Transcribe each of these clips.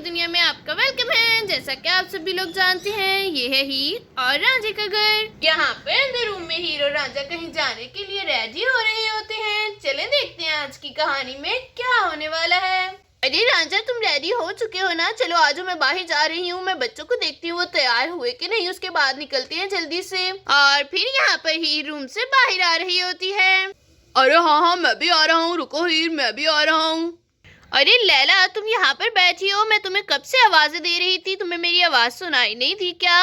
दुनिया में आपका वेलकम है। जैसा कि आप सभी लोग जानते हैं, ये है हीर और रांझा का घर। यहाँ पे अंदर रूम में हीर और रांझा कहीं जाने के लिए रेडी हो रहे होते हैं। चलें देखते हैं आज की कहानी में क्या होने वाला है। अरे रांझा, तुम रेडी हो चुके हो ना? चलो आज मैं बाहर जा रही हूँ, मैं बच्चों को देखती हूँ वो तैयार हुए कि नहीं, उसके बाद निकलते हैं जल्दी से। और फिर यहाँ पर हीर रूम से बाहर आ रही होती है। अरे हाँ मैं भी आ रहा हूँ, रुको हीर मैं भी आ रहा हूँ। अरे लैला, तुम यहाँ पर बैठी हो, मैं तुम्हें कब से आवाजें दे रही थी, तुम्हें मेरी आवाज सुनाई नहीं थी क्या?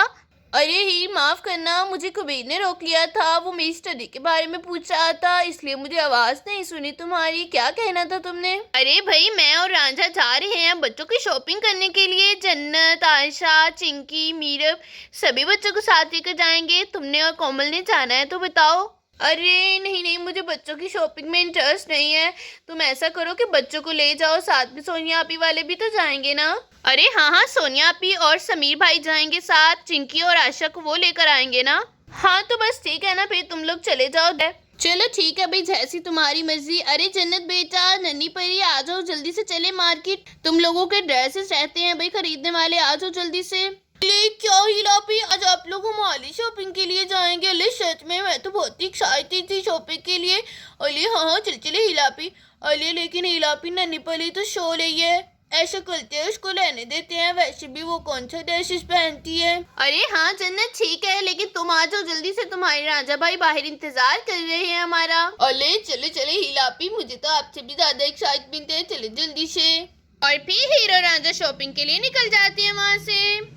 अरे हीर माफ करना, मुझे कबीर ने रोक लिया था, वो मेरी स्टडी के बारे में पूछ रहा था, इसलिए मुझे आवाज नहीं सुनी तुम्हारी। क्या कहना था तुमने? अरे भाई, मैं और रांझा जा रहे हैं बच्चों की शॉपिंग करने के लिए। जन्नत, आयशा, चिंकी, मीरब सभी बच्चों को साथ लेकर जाएंगे। तुमने और कोमल ने जाना है तो बताओ। अरे नहीं नहीं, मुझे बच्चों की शॉपिंग में इंटरेस्ट नहीं है। तुम ऐसा करो कि बच्चों को ले जाओ साथ में, सोनिया आपी वाले भी तो जाएंगे ना? अरे हाँ हाँ, सोनिया आपी और समीर भाई जाएंगे साथ, चिंकी और आशा को वो लेकर आएंगे ना? हाँ तो बस ठीक है ना, फिर तुम लोग चले जाओ। चलो ठीक है भाई, जैसी तुम्हारी मर्जी। अरे जन्नत बेटा, नन्ही परी, आ जाओ जल्दी से, चले मार्केट। तुम लोगों के ड्रेसेस रहते हैं भाई खरीदने वाले, आ जाओ जल्दी से। ले क्या हिलापी, आज आप लोग हमारी शॉपिंग के लिए जाएंगे? अले सच में, मैं तो बहुत ही एक्साइटेड थी शॉपिंग के लिए। अले हाँ चल चले हिलापी। अले लेकिन हिलापी नन्ही परी तो शो रही है, ऐसा करते हैं उसको लेने देते हैं, वैसे भी वो कौन सा ड्रेसेस पहनती है। अरे हाँ जन्नत ठीक है, लेकिन तुम आ जाओ जल्दी से, तुम्हारे राजा भाई बाहर इंतजार कर रहे हैं हमारा। अले चले चले हिलापी, मुझे तो आपसे भी ज्यादा एक्साइटमेंट है, चले जल्दी से। और फिर हीरो राजा शॉपिंग के लिए निकल जाते हैं वहाँ से।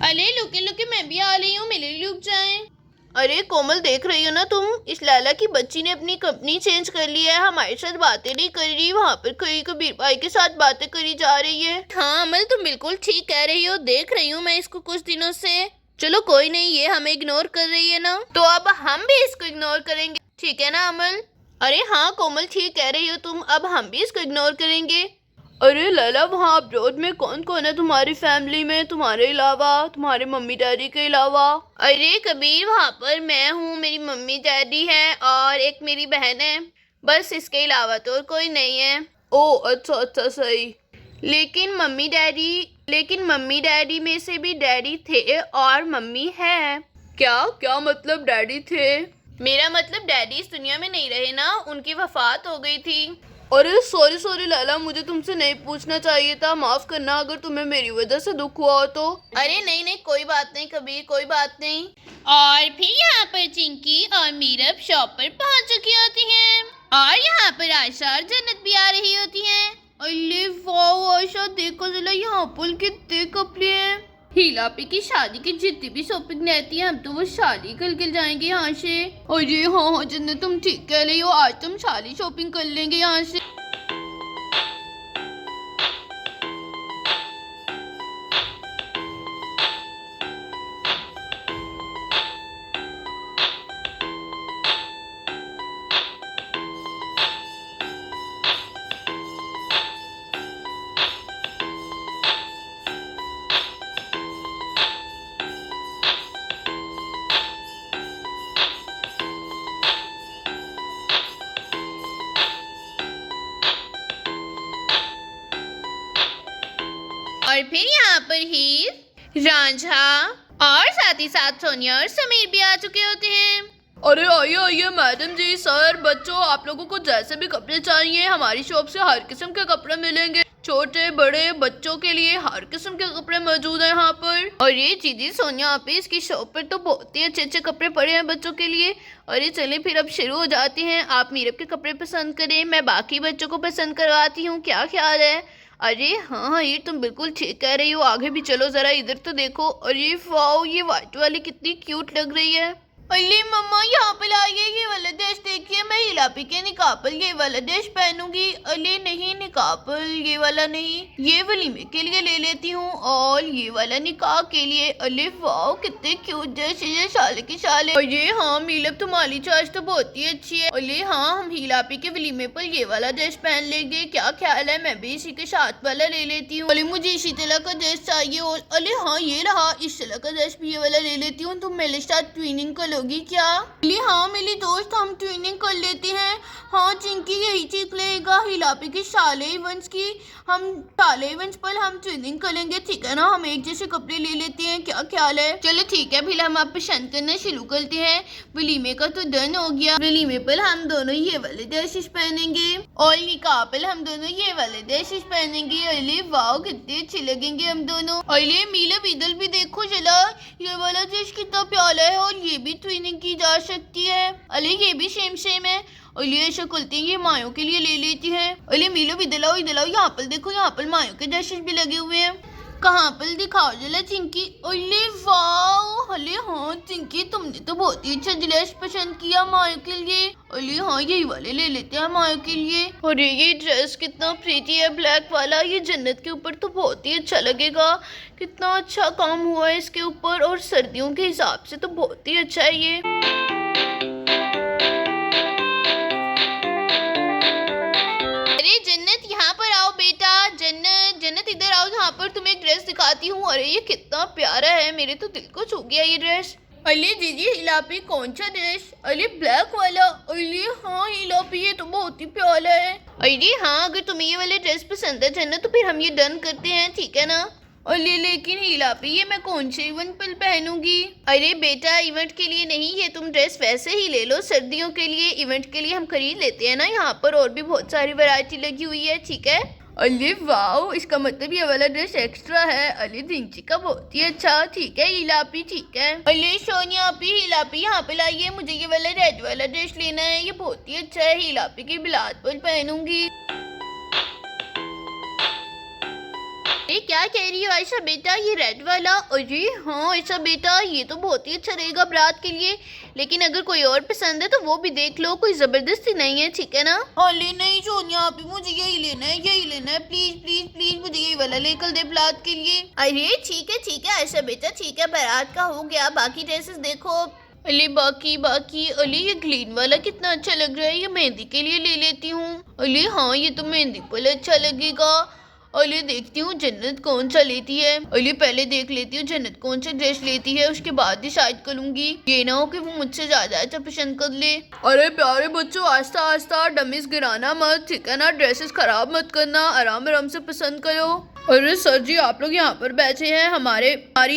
अरे लुके लुके, मैं भी आ रही हूँ, मिले लुक जाए। अरे कोमल, देख रही हो ना तुम, इस लैला की बच्ची ने अपनी कंपनी चेंज कर ली है, हमारे साथ बातें नहीं कर रही, वहाँ पर कहीं कबीर भाई के साथ बातें करी जा रही है। हाँ अमल, तुम बिल्कुल ठीक कह रही हो, देख रही हूँ मैं इसको कुछ दिनों से। चलो कोई नहीं, ये हमें इग्नोर कर रही है ना, तो अब हम भी इसको इग्नोर करेंगे, ठीक है ना अमल? अरे हाँ कोमल, ठीक कह रही हो तुम, अब हम भी इसको इग्नोर करेंगे। अरे लैला, वहाँ अब्रोड में कौन कौन है तुम्हारी फैमिली में, तुम्हारे अलावा, तुम्हारे मम्मी डैडी के अलावा? अरे कबीर, वहाँ पर मैं हूँ, मेरी मम्मी डैडी है और एक मेरी बहन है, बस इसके अलावा तो कोई नहीं है। ओह अच्छा अच्छा सही। लेकिन मम्मी डैडी में से भी डैडी थे और मम्मी है। क्या क्या मतलब डैडी थे? मेरा मतलब डैडी इस दुनिया में नहीं रहे ना, उनकी वफात हो गई थी। अरे सॉरी सॉरी लैला, मुझे तुमसे नहीं पूछना चाहिए था, माफ करना अगर तुम्हें मेरी वजह से दुख हुआ हो तो। अरे नहीं नहीं, कोई बात नहीं कबीर, कोई बात नहीं। और फिर यहाँ पर चिंकी और मीरब शॉप पर पहुँच चुकी होती हैं और यहाँ पर आयशा और जन्नत भी आ रही होती हैं। अरे वाह आयशा, देखो जरा यहाँ पर कितने कपड़े हैं। हिलापी की शादी की जितनी भी शॉपिंग रहती है, हम तो वो शादी करके जाएंगे यहाँ से। अरे हाँ हाँ जन्नत, तुम ठीक कह रही हो, आज तुम शादी शॉपिंग कर लेंगे यहाँ से। और फिर यहाँ पर हीर, रांझा और साथ ही साथ सोनिया और समीर भी आ चुके होते हैं। अरे आइए आइए मैडम जी, सर, बच्चों, आप लोगों को जैसे भी कपड़े चाहिए हमारी शॉप से हर किस्म के कपड़े मिलेंगे, छोटे बड़े बच्चों के लिए हर किस्म के कपड़े मौजूद हैं यहाँ पर। और ये चीज़ें सोनिया आपी, इसकी शॉप पर तो बहुत ही अच्छे अच्छे कपड़े पड़े हैं बच्चों के लिए। अरे चलें फिर अब शुरू हो जाते हैं, आप मीरब के कपड़े पसंद करें, मैं बाकी बच्चों को पसंद करवाती हूँ, क्या ख्याल है? अरे हाँ हाँ, ये तुम बिल्कुल ठीक कह रही हो, आगे भी चलो जरा, इधर तो देखो। अरे वाओ, ये व्हाइट वाली कितनी क्यूट लग रही है। अरे मम्मा, यहाँ पे लाइए, ये वाला ड्रेस देखिए, मैं हिलापी के निकाह पर ये वाला ड्रेस पहनूंगी। अरे नहीं, निकाह पर ये वाला नहीं, ये वलीमे के लिए ले लेती हूँ और ये वाला निकाह के लिए। अरे वाह, कितने क्यूट ड्रेस है, शाले की शाले। अरे हाँ मीलब, तुम्हारी चॉइस तो बहुत ही अच्छी है। अरे हाँ, हम हिलापी के वलीमे पर ये वाला ड्रेस पहन लेंगे, क्या ख्याल है? मैं भी इसी के साथ वाला ले लेती हूँ। अरे मुझे इसी तरह का ड्रेस चाहिए। और अरे हाँ, ये रहा, इस तरह का ड्रेस भी ये वाला ले लेती हूँ, तुम मेरे साथ ट्विनिंग कलर लोगी क्या? बोली हाँ मेरी दोस्त, हम ट्विनिंग कर लेते हैं। हाँ चिंकी यही ठीक रहेगा, हिलापी की शाले इवेंट्स की हम शाले इवेंट्स पर हम ट्विनिंग करेंगे, ठीक है ना? हम एक जैसे कपड़े ले लेते हैं, क्या ख्याल है? चलो ठीक है, फिर हम आप पसंद करना शुरू करते हैं। वलीमे का तो डन हो गया। वलीमे पर हम दोनों ये वाले ड्रेसेस पहनेंगे और निकाह पर हम दोनों ये वाले ड्रेसेस पहनेंगे। अरे वाह कितने अच्छे लगेंगे हम दोनों। अरे मीला इधर भी देखो जरा, ये वाला ड्रेस कितना प्यारा है और ये भी ट्विनिंग की जा सकती है। अरे ये भी सेम है। अरे ऐसा करते हैं, ये मायों के लिए ले लेती है। अरे मीलो इधर आओ, यहाँ पर देखो, यहाँ पर मायों के ड्रेसेस भी लगे हुए हैं। कहाँ पर दिखाओ जरा चिंकी। अरे वाह, अरे हाँ चिंकी तुमने तो बहुत ही अच्छा ड्रेस पसंद किया मायों के लिए। अरे हाँ यही वाले ले लेते हैं मायों के लिए। अरे ये ड्रेस कितना प्रीटी है, ब्लैक वाला, ये जन्नत के ऊपर तो बहुत ही अच्छा लगेगा। कितना अच्छा काम हुआ है इसके ऊपर और सर्दियों के हिसाब से तो बहुत ही अच्छा है ये। अरे जन्नत यहाँ पर आओ बेटा, जन्नत इधर आओ, यहाँ पर तुम्हें एक ड्रेस दिखाती हूँ। अरे ये कितना प्यारा है, मेरे तो दिल को छू गया ये ड्रेस। अरे दीदी हिलापी कौन सा ड्रेस? अरे ब्लैक वाला। अरे हाँ हिलापी ये तो बहुत ही प्यारा है। अरे हाँ अगर तुम्हें ये वाले ड्रेस पसंद है जन्नत तो फिर हम ये डन करते हैं, ठीक है ना? अरे लेकिन हिलापी ये मैं कौन से इवेंट पर पहनूंगी? अरे बेटा इवेंट के लिए नहीं, ये तुम ड्रेस वैसे ही ले लो, सर्दियों के लिए, इवेंट के लिए हम खरीद लेते हैं ना। यहाँ पर और भी बहुत सारी वैरायटी लगी हुई है, ठीक है? अरे वाओ, इसका मतलब ये वाला ड्रेस एक्स्ट्रा है। अरे दिंची का बहुत ही अच्छा, ठीक है हिलापी ठीक है। अरे सोनिया अपी हिलापी यहाँ पे लाइए, मुझे ये वाला रेड वाला ड्रेस लेना है, ये बहुत ही अच्छा है, हिलापी की बिलात पर पहनूंगी। ये क्या कह रही हो आयशा बेटा, ये रेड वाला? अरे हाँ आयशा बेटा ये तो बहुत ही अच्छा रहेगा बारात के लिए, लेकिन अगर कोई और पसंद है तो वो भी देख लो, कोई जबरदस्ती नहीं है, ठीक है ना? अरे नहीं सोनिया आप मुझे यही लेना है, प्लीज प्लीज प्लीज मुझे यही वाला लेकर दे बारात के लिए। अरे ठीक है आयशा बेटा ठीक है, बारात का हो गया, बाकी ड्रेसेस देखो। अरे बाकी अरे ये ग्रीन वाला कितना अच्छा लग रहा है, ये मेहंदी के लिए ले लेती हूँ। अरे हाँ ये तो मेहंदी पर अच्छा लगेगा। अरे देखती हूँ जन्नत कौन सा लेती है। अरे पहले देख लेती हूँ जन्नत कौन सा ड्रेस लेती है, उसके बाद डिसाइड करूंगी। ये ना हो कि वो मुझसे ज्यादा अच्छा पसंद कर ले। अरे प्यारे बच्चों आस्ता आस्ता, डमीज गिराना मत, ठीक है ना? ड्रेसेस खराब मत करना, आराम आराम से पसंद करो। अरे सर जी आप लोग यहाँ पर बैठे हैं, हमारी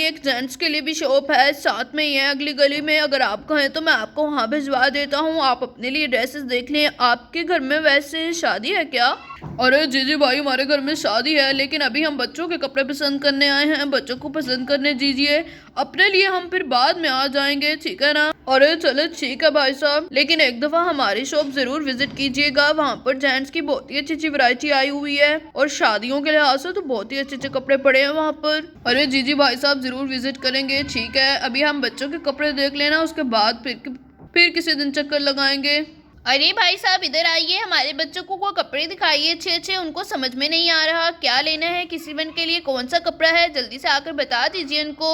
एक जेंट्स के लिए भी शॉप है, साथ में ही है अगली गली में। अगर आप कहें तो मैं आपको वहाँ भिजवा देता हूँ, आप अपने लिए ड्रेसेस देख लें। आपके घर में वैसे शादी है क्या? अरे जी भाई हमारे घर में शादी है, लेकिन अभी हम बच्चों के कपड़े पसंद करने आए हैं, बच्चों को पसंद करने दीजिए, अपने लिए हम फिर बाद में आ जाएंगे, ठीक है ना? अरे चलो ठीक है भाई साहब, लेकिन एक दफा हमारी शॉप जरूर विजिट कीजिएगा, वहाँ पर जेंट्स की बहुत ही अच्छी वैरायटी आई हुई है और शादियों के लिहाज से तो बहुत ही अच्छे कपड़े पड़े हैं वहाँ पर। अरे जी भाई साहब जरूर विजिट करेंगे, ठीक है? अभी हम बच्चों के कपड़े देख लेना, उसके बाद फिर किसी दिन चक्कर लगाएंगे। अरे भाई साहब इधर आइए, हमारे बच्चों को कपड़े दिखाइए अच्छे, उनको समझ में नहीं आ रहा क्या लेना है, किस इवेंट के लिए कौन सा कपड़ा है, जल्दी से आकर बता दीजिए उनको।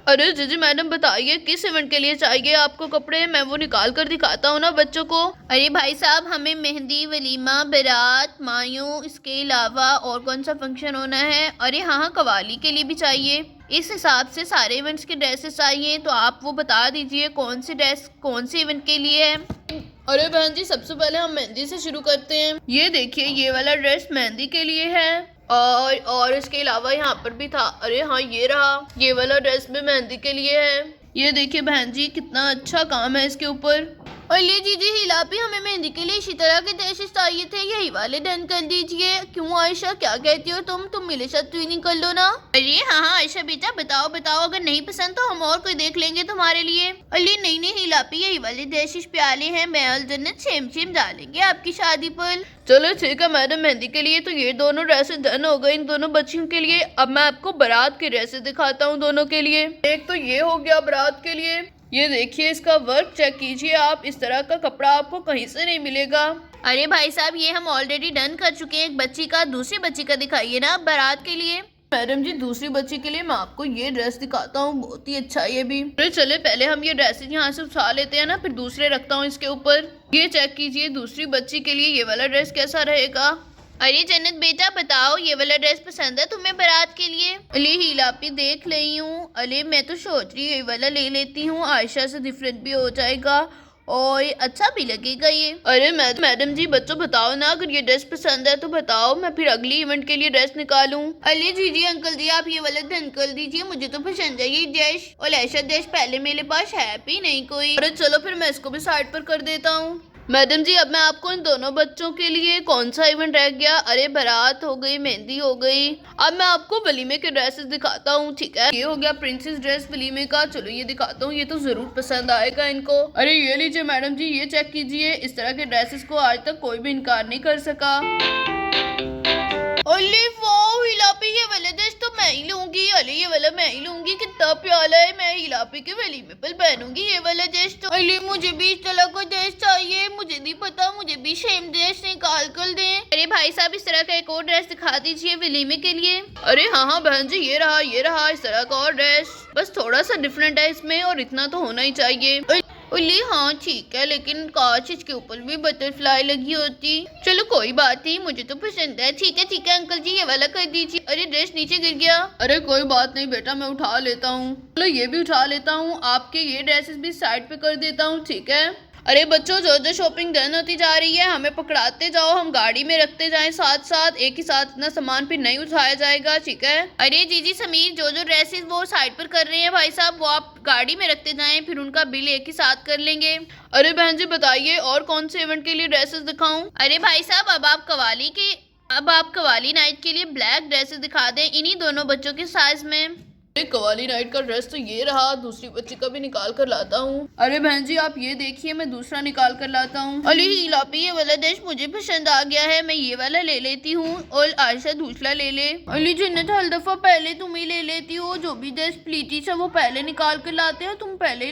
अरे जी मैडम बताइए किस इवेंट के लिए चाहिए आपको कपड़े, मैं वो निकाल कर दिखाता हूँ ना बच्चों को। अरे भाई साहब हमें मेहंदी, वलीमा, बारात, मायूं, इसके अलावा और कौन सा फंक्शन होना है, अरे हाँ कवाली के लिए भी चाहिए, इस हिसाब से सारे इवेंट्स के ड्रेसेस चाहिए, तो आप वो बता दीजिए कौन सी ड्रेस कौन से इवेंट के लिए है। अरे बहन जी सबसे पहले हम मेहंदी से शुरू करते हैं। ये देखिए ये वाला ड्रेस मेहंदी के लिए है और इसके अलावा यहाँ पर भी था, अरे हाँ ये रहा, ये वाला ड्रेस भी मेहंदी के लिए है। ये देखिए बहन जी कितना अच्छा काम है इसके ऊपर। अरे जी हिलापी हमें मेहंदी के लिए इसी तरह के ड्रेसेस चाहिए थे, यही वाले डन कर दीजिए। क्यों आयशा क्या कहती हो तुम मेरे साथ ट्विनिंग कर लो ना। अरे हाँ आयशा बेटा बताओ अगर नहीं पसंद तो हम और कोई देख लेंगे तुम्हारे लिए। अरे नहीं हिलापी यही वाले ड्रेसेस प्याले हैं, मैं और जन्नत सेम डालेंगे आपकी शादी पर। चलो ठीक है मैडम, मेहंदी के लिए तो ये दोनों ड्रेसेस डन हो गए इन दोनों बच्चियों के लिए। अब मैं आपको बारात के ड्रेसेस दिखाता हूँ दोनों के लिए। एक तो ये हो गया बारात के लिए, ये देखिए इसका वर्क चेक कीजिए आप, इस तरह का कपड़ा आपको कहीं से नहीं मिलेगा। अरे भाई साहब ये हम ऑलरेडी डन कर चुके हैं एक बच्ची का, दूसरी बच्ची का दिखाइए ना बारात के लिए। मैडम जी दूसरी बच्ची के लिए मैं आपको ये ड्रेस दिखाता हूँ, बहुत ही अच्छा ये भी। अरे चले पहले हम ये ड्रेसेस यहाँ से उठा लेते हैं ना, फिर दूसरे रखता हूँ इसके ऊपर। ये चेक कीजिए दूसरी बच्ची के लिए ये वाला ड्रेस कैसा रहेगा। अरे जन्नत बेटा बताओ, ये वाला ड्रेस पसंद है तुम्हें बारात के लिए? अले हीला पे देख रही हूँ। अले मैं तो सोच रही हूँ ये वाला ले लेती हूँ, आयशा से डिफरेंट भी हो जाएगा और अच्छा भी लगेगा ये। अरे मैडम जी बच्चों बताओ ना, अगर ये ड्रेस पसंद है तो बताओ, मैं फिर अगली इवेंट के लिए ड्रेस निकालूं। अले जी अंकल जी आप ये वाला धन कर दीजिए, मुझे तो पसंद है ये ड्रेस, और ऐसा ड्रेस पहले मेरे पास है भी नहीं कोई। अरे चलो फिर मैं इसको भी साइड पर कर देता हूँ। मैडम जी अब मैं आपको इन दोनों बच्चों के लिए कौन सा इवेंट रह गया? अरे बारात हो गई, मेहंदी हो गई, अब मैं आपको वलीमे के ड्रेसेस दिखाता हूँ, ठीक है? ये हो गया प्रिंसेस ड्रेस वलीमे का, चलो ये दिखाता हूँ, ये तो जरूर पसंद आएगा इनको। अरे ये लीजिए मैडम जी, ये चेक कीजिए, इस तरह के ड्रेसेस को आज तक कोई भी इनकार नहीं कर सका। अले वाह हिलापी, ये वाला ड्रेस तो मैं ही लूंगी। अले ये वाला मैं ही लूंगी, कितना प्यारा है, मैं हिलापी के वलीमे पर पहनूंगी ये वाला ड्रेस तो। अले मुझे भी इस तरह का ड्रेस चाहिए, मुझे नहीं पता, मुझे भी सेम ड्रेस निकाल कर दें। अरे भाई साहब इस तरह का एक और ड्रेस दिखा दीजिए वलीमे के लिए। अरे हाँ बहन जी, ये रहा इस तरह का और ड्रेस, बस थोड़ा सा डिफरेंट है इसमें और इतना तो होना ही चाहिए। अली हाँ ठीक है, लेकिन काश इसके ऊपर भी बटरफ्लाई लगी होती। चलो कोई बात नहीं, मुझे तो पसंद है। ठीक है अंकल जी ये वाला कर दीजिए। अरे ड्रेस नीचे गिर गया। अरे कोई बात नहीं बेटा, मैं उठा लेता हूँ, चलो ये भी उठा लेता हूँ, आपके ये ड्रेसेस भी साइड पे कर देता हूँ, ठीक है? अरे बच्चों जो जो शॉपिंग डन होती जा रही है हमें पकड़ाते जाओ, हम गाड़ी में रखते जाएं साथ साथ, एक ही साथ इतना सामान फिर नहीं उठाया जाएगा, ठीक है? अरे जी समीर जो जो ड्रेसेस वो साइड पर कर रहे हैं भाई साहब, वो आप गाड़ी में रखते जाएं, फिर उनका बिल एक ही साथ कर लेंगे। अरे बहन जी बताइए और कौन से इवेंट के लिए ड्रेसेस दिखाऊं? अरे भाई साहब अब आप कवाली नाइट के लिए ब्लैक ड्रेसेस दिखा दें, इन्हीं दोनों बच्चों के साइज में। कवाली नाइट का ड्रेस तो ये रहा, दूसरी बच्ची का भी निकाल कर लाता हूँ। अरे बहन जी आप ये देखिए, मैं दूसरा निकाल कर लाता हूँ। अली हिलापी ये वाला ड्रेस मुझे पसंद आ गया है, मैं ये वाला ले लेती हूँ और आयशा दूसरा ले ले। अली जन्नत हर दफा पहले तुम ही ले लेती हो, जो भी ड्रेस प्लीटी से वो पहले निकाल कर लाते हो, तुम पहले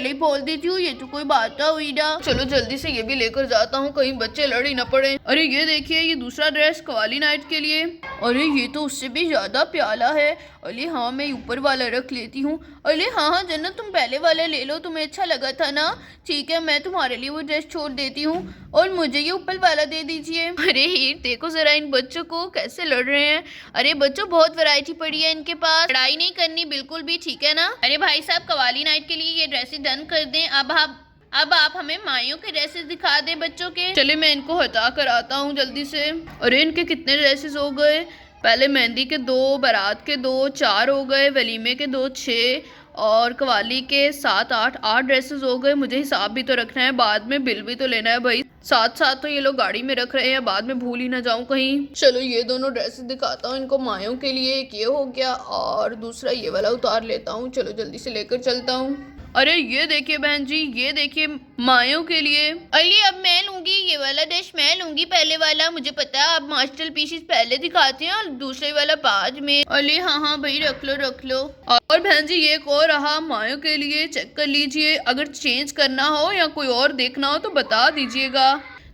ही बोल देती हो, ये तो कोई बात हुई ना। चलो जल्दी से ये भी लेकर जाता हूँ, कहीं बच्चे लड़ ही ना पड़े। अरे ये देखिए, ये दूसरा ड्रेस कवाली नाइट के लिए। अरे ये तो उससे भी ज्यादा प्यारा है। अरे हाँ मैं ऊपर वाला रख लेती हूँ। अरे हाँ जन्नत तुम पहले वाला ले लो, तुम्हें अच्छा लगा था ना? ठीक है मैं तुम्हारे लिए वो ड्रेस छोड़ देती हूँ और मुझे ये ऊपर वाला दे दीजिए। अरे हीर देखो जरा इन बच्चों को कैसे लड़ रहे हैं। अरे बच्चों बहुत वैरायटी पड़ी है इनके पास, लड़ाई नहीं करनी बिल्कुल भी, ठीक है ना? अरे भाई साहब कवाली नाइट के लिए ये ड्रेसेस डन कर दें। अब आप हमें माइयों के ड्रेसेस दिखा दें बच्चों के। चले मैं इनको हटा कर आता हूँ जल्दी से। अरे इनके कितने ड्रेसेस हो गए? पहले मेहंदी के 2, बारात के 2, 4 हो गए, वलीमे के 2, 6 और कवाली के 7, 8 ड्रेसेस हो गए। मुझे हिसाब भी तो रखना है, बाद में बिल भी तो लेना है भाई। साथ साथ तो ये लोग गाड़ी में रख रहे हैं, बाद में भूल ही ना जाऊं कहीं। चलो ये दोनों ड्रेसेस दिखाता हूँ इनको मायों के लिए, एक ये हो गया और दूसरा ये वाला उतार लेता हूँ। चलो जल्दी से लेकर चलता हूँ। अरे ये देखिए बहन जी, ये देखिए मायों के लिए। अली अब मैं लूंगी ये वाला ड्रेस, मैं लूंगी पहले वाला, मुझे पता है आप मास्टर पीसेस पहले दिखाते हैं और दूसरे वाला बाद में। अली हाँ भाई रख लो। और बहन जी ये एक और रहा मायों के लिए, चेक कर लीजिए, अगर चेंज करना हो या कोई और देखना हो तो बता दीजिएगा।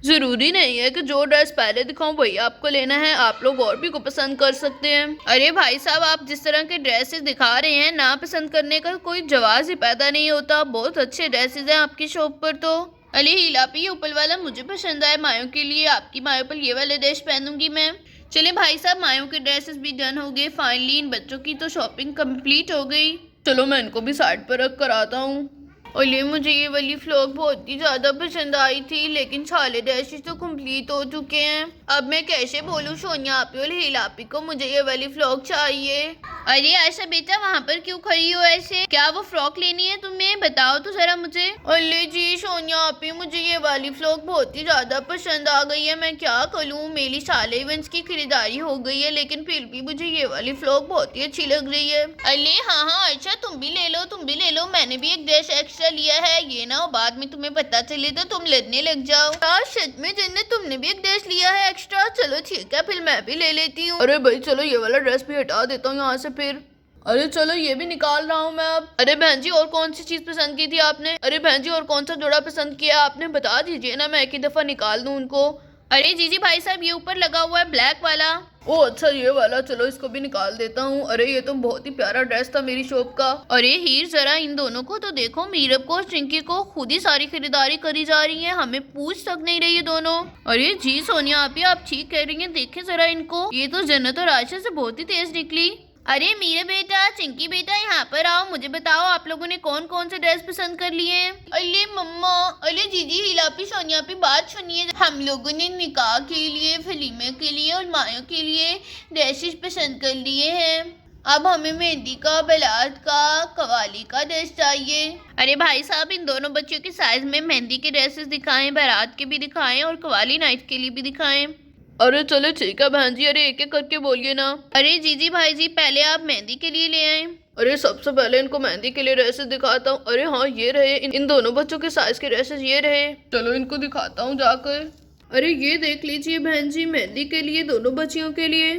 जरूरी नहीं है कि जो ड्रेस पहले दिखाऊं वही आपको लेना है, आप लोग और भी को पसंद कर सकते हैं। अरे भाई साहब आप जिस तरह के ड्रेसेस दिखा रहे हैं, ना पसंद करने का कोई जवाब ही पैदा नहीं होता, बहुत अच्छे ड्रेसेस हैं आपकी शॉप पर तो। अली हिलापी ये ऊपर वाला मुझे पसंद आया मायों के लिए, आपकी मायों पर ये वाले ड्रेस पहनूंगी मैं। चले भाई साहब मायों के ड्रेसेस भी डन हो गए, फाइनली इन बच्चों की तो शॉपिंग कंप्लीट हो गई। चलो मैं इनको भी साइड पर रख कर आता हूँ। और ये मुझे ये वाली फ्रॉक बहुत ही ज़्यादा पसंद आई थी, लेकिन सारे ड्रेसेस तो कंप्लीट हो चुके हैं। अब मैं कैसे बोलूँ सोनिया आपी और हिलापी को मुझे ये वाली फ्रॉक चाहिए। अरे ऐसा बेटा वहाँ पर क्यों खड़ी हो ऐसे, क्या वो फ्रॉक लेनी है तुम्हें? बताओ तो जरा मुझे। अरे जी सोनिया आपी मुझे ये वाली फ्रॉक बहुत ही ज़्यादा पसंद आ गई है, मैं क्या करूँ, मेरी सारे इवेंट्स की खरीदारी हो गई है, लेकिन फिर भी मुझे ये वाली फ्रॉक बहुत ही अच्छी लग रही है। अरे हाँ अच्छा तुम भी ले लो, मैंने भी एक ड्रेस एक्स्ट्रा लिया है, ये ना हो बाद में तुम्हें पता चले तो तुम लड़ने लग जाओ। सच में जन्नत तुमने भी एक ड्रेस लिया है एक्स्ट्रा? चलो ठीक है फिर मैं भी ले लेती हूँ। अरे भाई चलो ये वाला ड्रेस भी हटा देता हूँ यहाँ से फिर। अरे चलो ये भी निकाल रहा हूँ मैं अब। अरे बहन जी और कौन सी चीज पसंद की थी आपने? अरे बहन जी और कौन सा जोड़ा पसंद किया आपने, बता दीजिए ना, मैं एक ही दफा निकाल दूँ उनको। अरे जी भाई साहब ये ऊपर लगा हुआ है ब्लैक वाला। ओ अच्छा ये वाला, चलो इसको भी निकाल देता हूँ। अरे ये तो बहुत ही प्यारा ड्रेस था मेरी शॉप का। अरे हीर जरा इन दोनों को तो देखो, मीरब को और चिंकी को खुद ही सारी खरीदारी करी जा रही है, हमें पूछ तक नहीं रही है दोनों। अरे जी सोनिया आप ठीक कह रही हैं, देखें जरा इनको, ये तो जन्नत और आयशा से बहुत ही तेज निकली। अरे मीरा बेटा, चिंकी बेटा, यहाँ पर आओ, मुझे बताओ आप लोगों ने कौन कौन से ड्रेस पसंद कर लिए हैं। अरे मम्मा, अरे जीजी, हिलापी सोनिया पे बात सुनिए, हम लोगों ने निकाह के लिए, वलीमे के लिए और मायों के लिए ड्रेसेस पसंद कर लिए हैं। अब हमें मेहंदी का, बारात का, कवाली का ड्रेस चाहिए। अरे भाई साहब, इन दोनों बच्चों के साइज में मेहंदी के ड्रेसेस दिखाएं, बारात के भी दिखाएं और कवाली नाइट के लिए भी दिखाएं। अरे चलो ठीक है बहन जी, अरे एक एक करके बोलिए ना। अरे जीजी भाई जी, पहले आप मेहंदी के लिए ले आए। अरे सबसे पहले इनको मेहंदी के लिए ड्रेसेस दिखाता हूँ। अरे हाँ ये रहे, इन दोनों बच्चों के साइज के ड्रेसेस ये रहे। चलो इनको दिखाता हूँ जाकर। अरे ये देख लीजिए बहन जी, मेहंदी के लिए दोनों बच्चियों के लिए।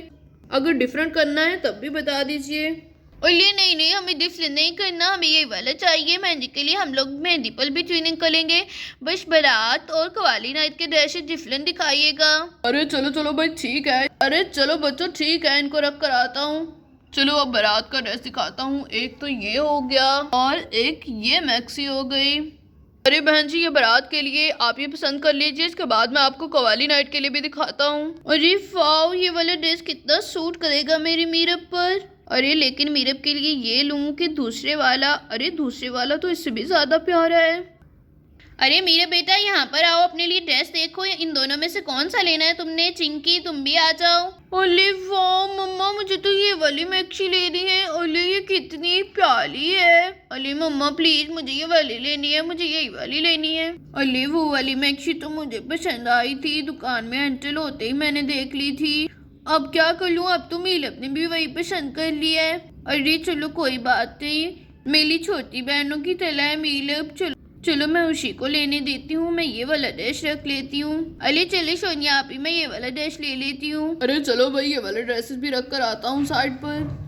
अगर डिफरेंट करना है तब भी बता दीजिए। अरे नहीं, हमें डिफरेंट नहीं करना, हमें ये वाला चाहिए। मेहंदी के लिए हम लोग मेहंदी पर भी ट्यूनिंग करेंगे, बस बारात और कवाली नाइट के ड्रेसेस डिफरेंट दिखाइएगा। अरे चलो भाई ठीक है। अरे चलो बच्चों ठीक है, इनको रख कर आता हूँ। चलो अब बारात का ड्रेस दिखाता हूँ। एक तो ये हो गया और एक ये मैक्सी हो गई। अरे बहन जी ये बारात के लिए आप ये पसंद कर लीजिए, इसके बाद मैं आपको कवाली नाइट के लिए भी दिखाता हूँ। अरे वाओ, ये वाला ड्रेस कितना सूट करेगा मेरी मीरब पर। अरे लेकिन मीरब के लिए ये लूँ कि दूसरे वाला? अरे दूसरे वाला तो इससे भी ज्यादा प्यारा है। अरे मेरे बेटा, यहाँ पर आओ, अपने लिए ड्रेस देखो, इन दोनों में से कौन सा लेना है तुमने। चिंकी तुम भी आ जाओ। अरे वाह मम्मा, मुझे तो ये वाली मैक्सी लेनी है। अरे ये कितनी प्यारी है। अरे मम्मा प्लीज, मुझे ये वाली लेनी है, मुझे यही वाली लेनी है। अरे वो वाली मैक्सी तो मुझे पसंद आई थी, दुकान में एंटर होते ही मैंने देख ली थी। अब क्या कर लूँ, अब तो मीरब ने भी वही पसंद कर लिया है। अरे चलो कोई बात नहीं, मेरी छोटी बहनों की तरह है मीरब। चलो मैं उसी को लेने देती हूँ, मैं ये वाला ड्रेस रख लेती हूँ। अरे चलो सोनिया आप ही, मैं ये वाला ड्रेस ले लेती हूँ। अरे चलो भाई, ये वाले ड्रेसेस भी रख कर आता हूँ साइड पर।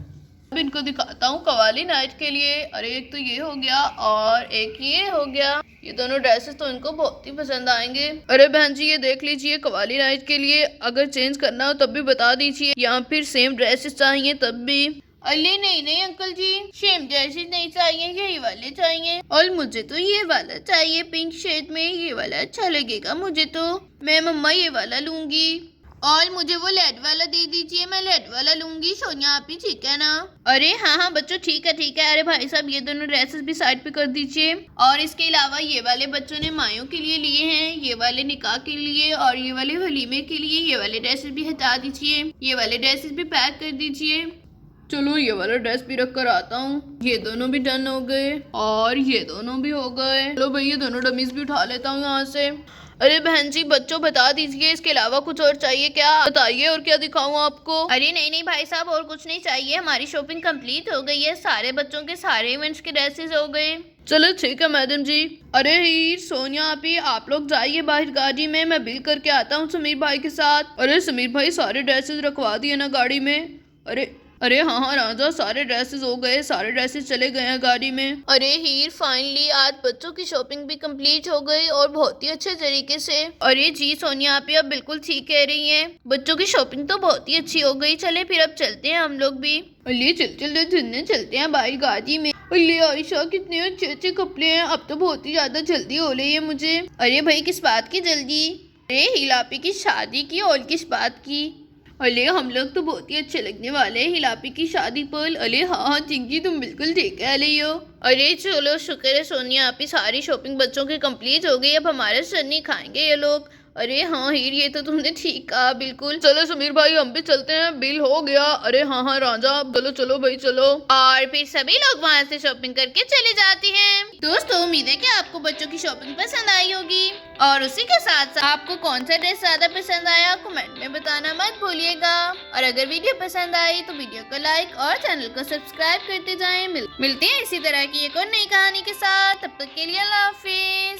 अब इनको दिखाता हूँ कवाली नाइट के लिए। अरे एक तो ये हो गया और एक ये हो गया। ये दोनों ड्रेसेस तो इनको बहुत ही पसंद आएंगे। अरे बहन जी ये देख लीजिए, कवाली नाइट के लिए अगर चेंज करना हो तब भी बता दीजिए, या फिर सेम ड्रेसेस चाहिए तब भी। अरे नहीं अंकल जी, सेम ड्रेसेस नहीं चाहिए, यही वाले चाहिए। और मुझे तो ये वाला चाहिए पिंक शेड में, ये वाला अच्छा लगेगा मुझे तो। मैं मम्मा ये वाला लूंगी। और मुझे वो लेड वाला दे दीजिए, मैं लेड वाला लूंगी। सोनिया आप ही ठीक है ना? अरे हाँ बच्चों ठीक है। अरे भाई साहब ये दोनों ड्रेसेस भी साइड पे कर दीजिए। और इसके अलावा ये वाले बच्चों ने मायों के लिए लिए हैं, ये वाले निकाह के लिए और ये वाले वलीमे के लिए। ये वाले ड्रेसेस भी हटा दीजिए, ये वाले ड्रेसेस भी पैक कर दीजिए। चलो ये वाला ड्रेस भी रख कर आता हूँ। ये दोनों भी डन हो गए और ये दोनों भी हो गए। चलो भाई ये दोनों डमीज भी उठा लेता हूँ यहाँ से। अरे बहन जी बच्चों बता दीजिए, इसके अलावा कुछ और चाहिए क्या? बताइए और क्या दिखाऊं आपको? अरे नहीं भाई साहब, और कुछ नहीं चाहिए, हमारी शॉपिंग कंप्लीट हो गई है, सारे बच्चों के सारे इवेंट्स के ड्रेसेस हो गए। चलो ठीक है मैडम जी। अरे हीर सोनिया आप लोग जाइए बाहर गाड़ी में, मैं बिल करके आता हूँ समीर भाई के साथ। अरे समीर भाई सारे ड्रेसेस रखवा दिए ना गाड़ी में? अरे हाँ राजा, सारे ड्रेसेस हो गए, सारे ड्रेसेस चले गए हैं गाड़ी में। अरे हीर फाइनली आज बच्चों की शॉपिंग भी कंप्लीट हो गई और बहुत ही अच्छे तरीके से। अरे जी सोनिया आप बिल्कुल ठीक कह रही हैं, बच्चों की शॉपिंग तो बहुत ही अच्छी हो गई। चले फिर अब चलते हैं हम लोग भी। अरे चलते हैं बाहर गाड़ी में। अरे आयशा कितने अच्छे अच्छे कपड़े हैं, अब तो बहुत ही ज्यादा जल्दी हो रही है मुझे। अरे भाई किस बात की जल्दी? अरे हिलापी की शादी की और किस बात की? अरे हम लोग तो बहुत ही अच्छे लगने वाले हैं हिलापी की शादी पर। अरे हाँ चिंकी तुम बिल्कुल ठीक कह रही हो। अरे चलो शुक्र है सोनिया आप ही, सारी शॉपिंग बच्चों की कंप्लीट हो गई, अब हमारे सर नहीं खाएंगे ये लोग। अरे हाँ हीर ये तो तुमने ठीक कहा बिल्कुल। चलो समीर भाई हम भी चलते हैं, बिल हो गया। अरे हाँ राजा चलो भाई चलो। और फिर सभी लोग वहाँ से शॉपिंग करके चले जाते हैं। दोस्तों उम्मीद है कि आपको बच्चों की शॉपिंग पसंद आई होगी और उसी के साथ साथ आपको कौन सा ड्रेस ज्यादा पसंद आया कमेंट में बताना मत भूलिएगा। और अगर वीडियो पसंद आई तो वीडियो को लाइक और चैनल को सब्सक्राइब करते जाएं। मिलते हैं इसी तरह की एक और नई कहानी के साथ, तब तक के लिए अल्लाह हाफिज।